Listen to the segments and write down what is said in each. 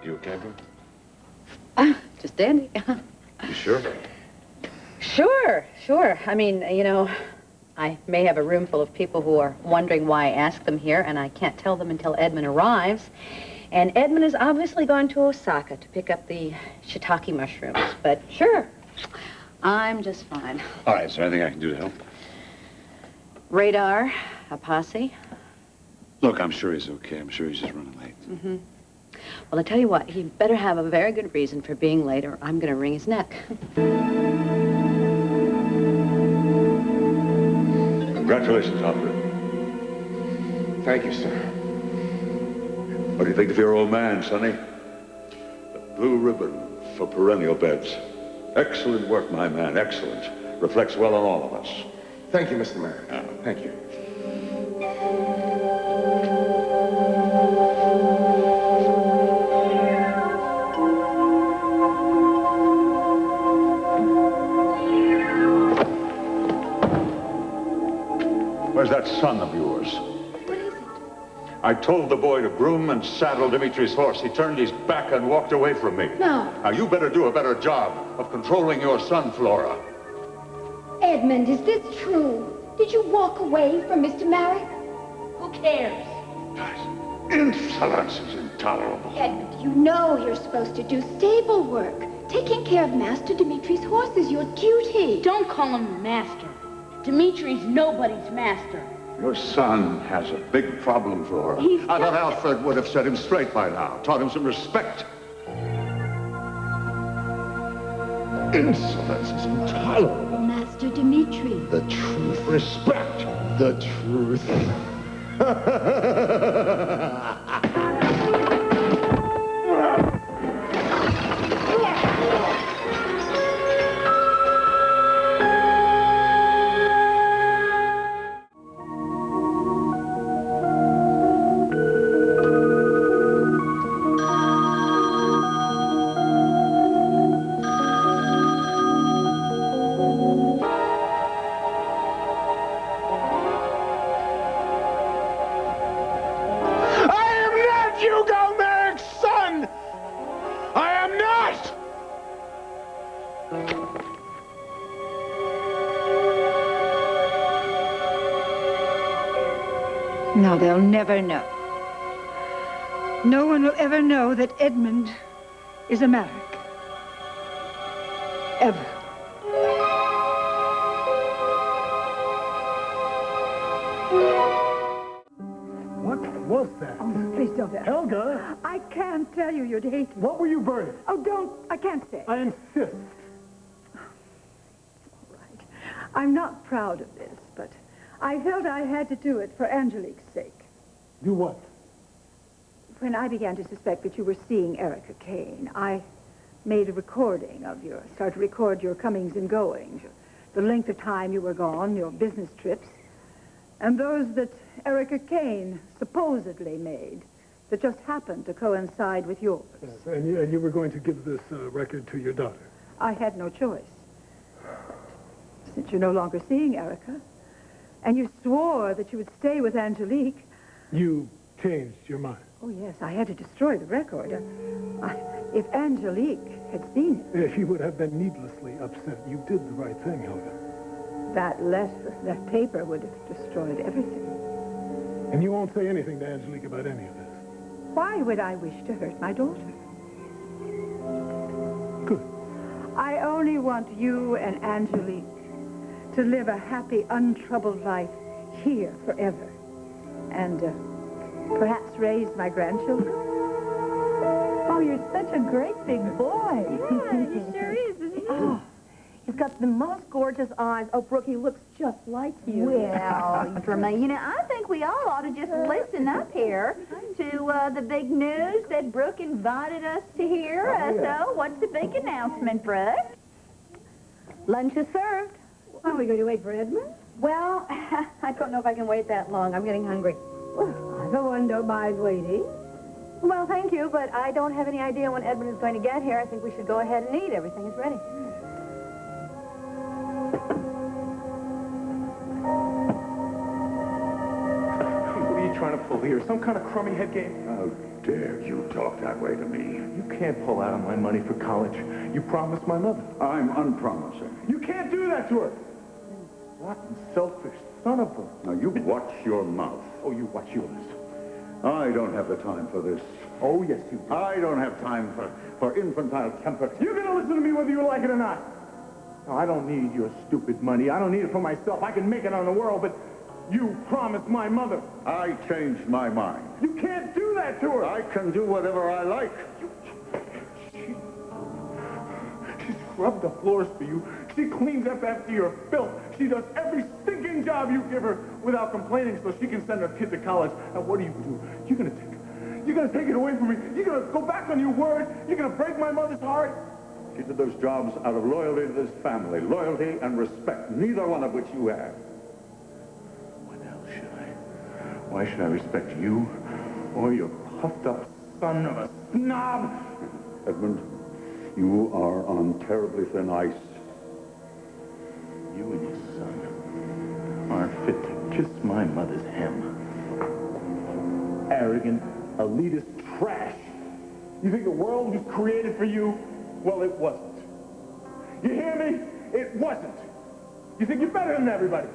You okay, Brooke? Just dandy. You sure? Sure. I mean, you know, I may have a room full of people who are wondering why I asked them here, and I can't tell them until Edmund arrives. And Edmund has obviously gone to Osaka to pick up the shiitake mushrooms. But sure, I'm just fine. All right, is there anything I can do to help? Radar, a posse. Look, I'm sure he's okay. I'm sure he's just running late. Mm-hmm. Well, I tell you what, he better have a very good reason for being late, or I'm going to wring his neck. Congratulations, Alfred. Thank you, sir. What do you think of your old man, Sonny? The blue ribbon for perennial beds. Excellent work, my man, excellent. Reflects well on all of us. Thank you, Mr. Mayor. Thank you. Where's that son of yours? What is it? I told the boy to groom and saddle Dimitri's horse. He turned his back and walked away from me. No. Now, you better do a better job of controlling your son, Flora. Edmund, is this true? Did you walk away from Mr. Merrick? Who cares? Insolence is intolerable. Edmund, you know you're supposed to do stable work. Taking care of Master Dimitri's horse is your duty. Don't call him master. Dimitri's nobody's master. Your son has a big problem, Flora. I thought Alfred would have set him straight by now, taught him some respect. Insolence is intolerable. Master Dimitri. The truth. Respect. The truth. No, they'll never know. No one will ever know that Edmund is a Merrick. Ever. What was that? Oh, please don't ask. Helga! I can't tell you. You'd hate me. What were you burning? Oh, don't. I can't say. I insist. All right. I'm not proud of this, but I felt I had to do it for Angelique's sake. Do what? When I began to suspect that you were seeing Erica Kane, I made a recording of started to record your comings and goings, the length of time you were gone, your business trips, and those that Erica Kane supposedly made that just happened to coincide with yours. Yes, and you were going to give this record to your daughter. I had no choice. Since you're no longer seeing Erica, and you swore that you would stay with Angelique. You changed your mind. Oh, yes, I had to destroy the record. If Angelique had seen it... She would have been needlessly upset. You did the right thing, Helga. That letter, that paper would have destroyed everything. And you won't say anything to Angelique about any of this? Why would I wish to hurt my daughter? Good. I only want you and Angelique to live a happy, untroubled life here forever. And perhaps raise my grandchildren. Oh, you're such a great big boy. Yeah, he sure is, isn't he? Oh, he's got the most gorgeous eyes. Oh, Brooke, he looks just like you. Well, Jermaine, you know, I think we all ought to just listen up here to the big news that Brooke invited us to hear. So, what's the big announcement, Brooke? Lunch is served. Are we going to wait for Edmund? Well, I don't know if I can wait that long. I'm getting hungry. Well, no one don't mind waiting. Well, thank you, but I don't have any idea when Edmund is going to get here. I think we should go ahead and eat. Everything is ready. What are you trying to pull here? Some kind of crummy head game? Oh, dare you talk that way to me? You can't pull out my money for college. You promised my mother. I'm unpromising. You can't do that to her. Rotten, selfish son of a... Now, you watch your mouth. Oh, you watch yours. I don't have the time for this. Oh, yes, you do. I don't have time for infantile temper. You're going to listen to me whether you like it or not. No, I don't need your stupid money. I don't need it for myself. I can make it on the world, but you promised my mother. I changed my mind. You can't do that to her. I can do whatever I like. She scrubbed the floors for you. She cleans up after your filth. She does every stinking job you give her without complaining so she can send her kid to college. And what do? You're gonna take it away from me. You're gonna go back on your word. You're gonna break my mother's heart. She did those jobs out of loyalty to this family. Loyalty and respect, neither one of which you have. What else should I? Why should I respect you or your puffed up son of a snob? Edmund, you are on terribly thin ice. You and your son are fit to kiss my mother's hem. Arrogant, elitist trash. You think the world was created for you? Well, it wasn't. You hear me? It wasn't. You think you're better than everybody,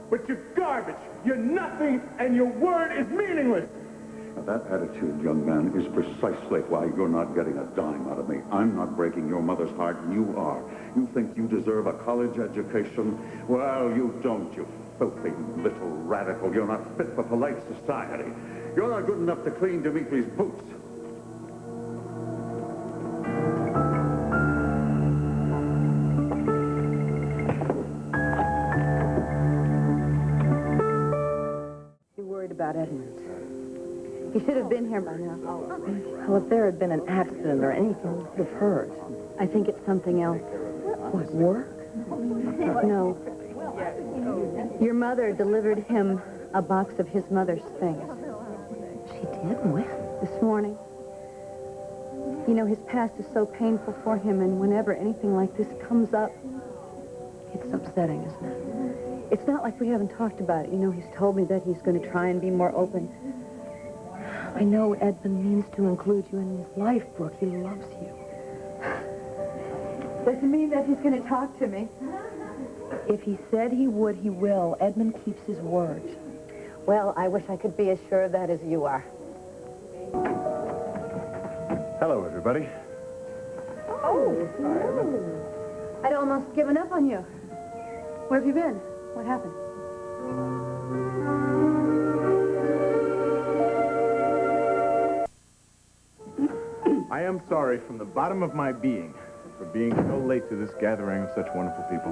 but you're garbage. You're nothing, and your word is meaningless. Now, that attitude, young man, is precisely why you're not getting a dime out of me. I'm not breaking your mother's heart. You are. You think you deserve a college education? Well, you don't, you filthy little radical. You're not fit for polite society. You're not good enough to clean Dimitri's boots. You're worried about Edmund. He should have been here by now. Well, if there had been an accident or anything, we would have heard. I think it's something else. What, work? No. Your mother delivered him a box of his mother's things. She did? When? This morning. You know, his past is so painful for him, and whenever anything like this comes up, it's upsetting, isn't it? It's not like we haven't talked about it. You know, he's told me that he's going to try and be more open. I know Edmund means to include you in his life, Brooke. He loves you. Doesn't mean that he's going to talk to me. If he said he would, he will. Edmund keeps his word. Well, I wish I could be as sure of that as you are. Hello, everybody. Oh. I'd almost given up on you. Where have you been? What happened? I am sorry from the bottom of my being for being so late to this gathering of such wonderful people.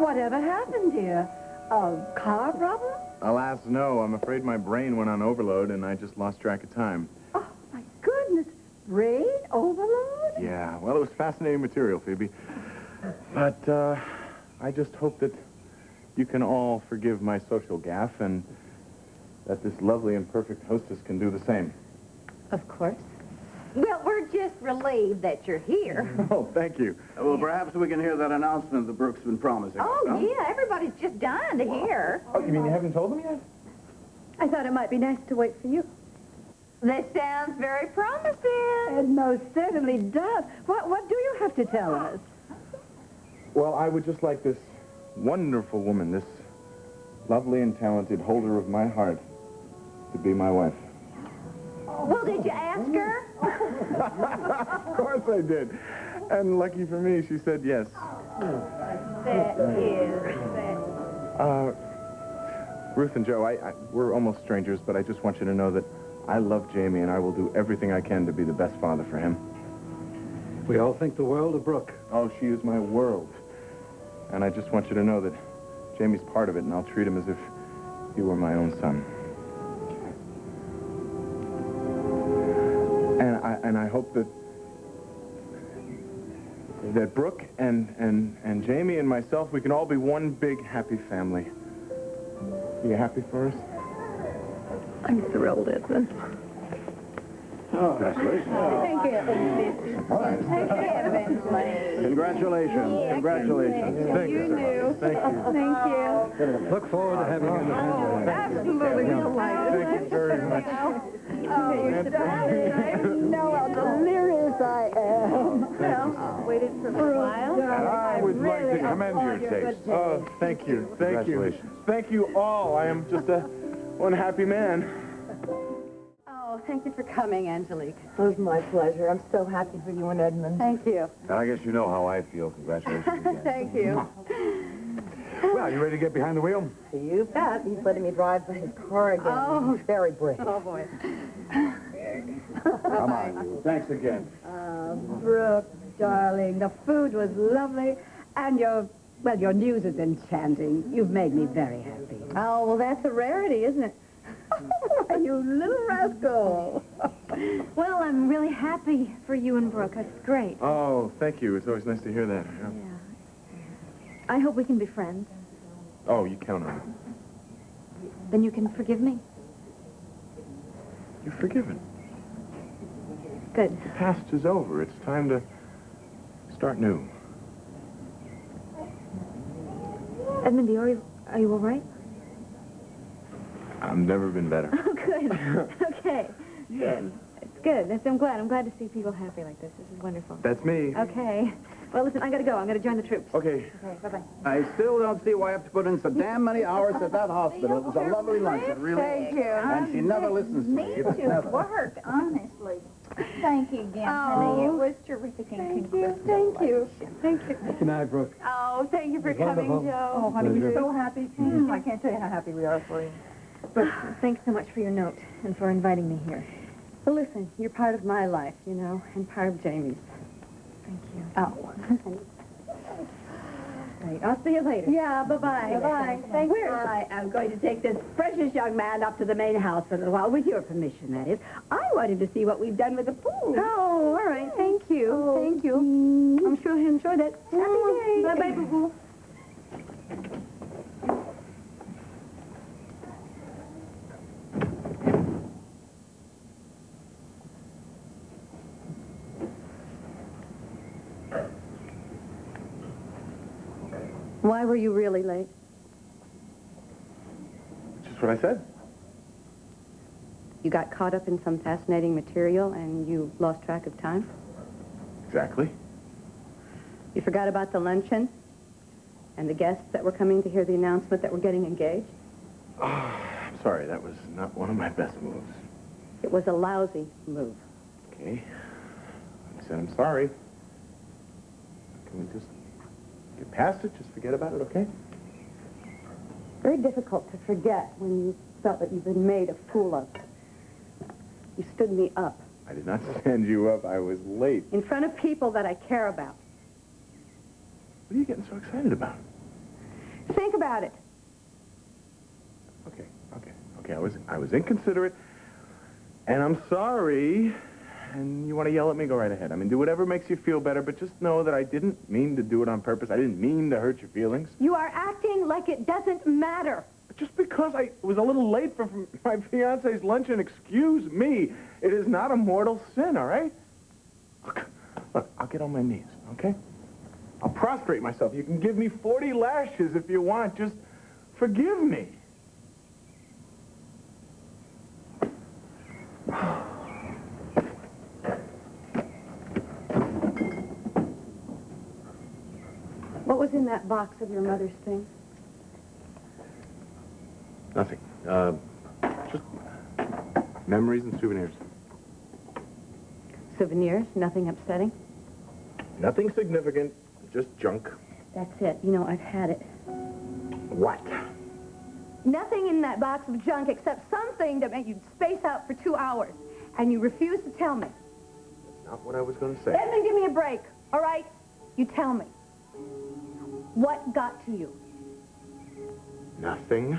Whatever happened, dear? A car problem? Alas, no. I'm afraid my brain went on overload and I just lost track of time. Oh, my goodness. Brain overload? Yeah, well, it was fascinating material, Phoebe. But I just hope that you can all forgive my social gaffe and that this lovely and perfect hostess can do the same. Of course. Well, we're just relieved that you're here. Oh, thank you. Well, perhaps we can hear that announcement that Brooke's been promising. Oh, yeah, everybody's just dying to hear. Oh, you mean you haven't told them yet? I thought it might be nice to wait for you. This sounds very promising. It most certainly does. What do you have to tell us? Well, I would just like this wonderful woman, this lovely and talented holder of my heart, to be my wife. Well, did you ask her? Of course I did. And lucky for me, she said yes. Ruth and Joe, we're almost strangers, but I just want you to know that I love Jamie, and I will do everything I can to be the best father for him. We all think the world of Brooke. Oh, she is my world. And I just want you to know that Jamie's part of it, and I'll treat him as if he were my own son. And I hope that Brooke and Jamie and myself, we can all be one big happy family. Are you happy for us? I'm thrilled, Edmund. Oh, congratulations. Thank you. Congratulations. Congratulations. Thank you, sir. Thank you. Thank you. Look forward to having you in the family. Absolutely delighted. Thank you very much. Oh, man. I know how delirious I am. Well, waited for a while. And I would like to commend your taste. Oh, thank you. Thank you. Congratulations. Thank you all. I am just one happy man. Oh, thank you for coming, Angelique. It was my pleasure. I'm so happy for you and Edmund. Thank you. And I guess you know how I feel. Congratulations again. Thank you. Well, you ready to get behind the wheel? You bet. He's letting me drive his car again. Oh. He's very brave. Oh, boy. Come on. Thanks again. Brooke, darling, the food was lovely, and your news is enchanting. You've made me very happy. Oh, well, that's a rarity, isn't it? You little rascal. Well, I'm really happy for you and Brooke. That's great. Oh, thank you. It's always nice to hear that. Yeah. I hope we can be friends. Oh, you count on it. Then you can forgive me. You're forgiven. Good. The past is over. It's time to start new. Edmund, are you all right? I've never been better. Oh, good. Okay. Good. It's good. I'm glad. I'm glad to see people happy like this. This is wonderful. That's me. Okay. Well, listen, I gotta go. I'm gonna join the troops. Okay. Okay, bye-bye. I still don't see why I have to put in so damn many hours at that hospital. It was a lovely lunch, it really Thank is. you. And she never listens to me. It's never. work, honestly. Thank you again, honey. It was terrific. Thank you. Thank you. Thank you. Good night, Brooke. Oh, thank you for coming, Joe. Oh, honey, we're so happy. I can't tell you how happy we are for you. But thanks so much for your note and for inviting me here. Well, listen, you're part of my life, you know, and part of Jamie's. Thank you. Oh. Right. I'll see you later. Yeah, bye-bye. Bye-bye. Thank you. I am going to take this precious young man up to the main house for a little while, with your permission, that is. I wanted to see what we've done with the pool. Oh, all right. Thank you. Thank you. I'm sure he'll enjoy that. Happy day. Bye-bye, boo-boo. Why were you really late? Just what I said. You got caught up in some fascinating material and you lost track of time? Exactly. You forgot about the luncheon and the guests that were coming to hear the announcement that we're getting engaged? I'm sorry, that was not one of my best moves. It was a lousy move. Okay. I said I'm sorry. Can we just get past it? Just forget about it, okay? Very difficult to forget when you felt that you've been made a fool of. You stood me up. I did not stand you up. I was late. In front of people that I care about. What are you getting so excited about? Think about it. Okay. I was inconsiderate, and I'm sorry. And you want to yell at me? Go right ahead. I mean, do whatever makes you feel better, but just know that I didn't mean to do it on purpose. I didn't mean to hurt your feelings. You are acting like it doesn't matter. Just because I was a little late for my fiance's luncheon, excuse me. It is not a mortal sin, all right? Look, I'll get on my knees, okay? I'll prostrate myself. You can give me 40 lashes if you want. Just forgive me. What was in that box of your mother's things? Nothing. Just memories and souvenirs. Souvenirs? Nothing upsetting? Nothing significant, just junk. That's it. You know, I've had it. What? Nothing in that box of junk except something that made you space out for 2 hours. And you refuse to tell me. That's not what I was going to say. Edmund, give me a break, all right? You tell me. What got to you? Nothing.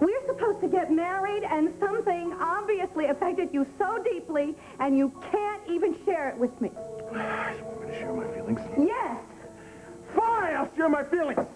We're supposed to get married, and something obviously affected you so deeply, and you can't even share it with me. You want me to share my feelings? Yes. Fine, I'll share my feelings.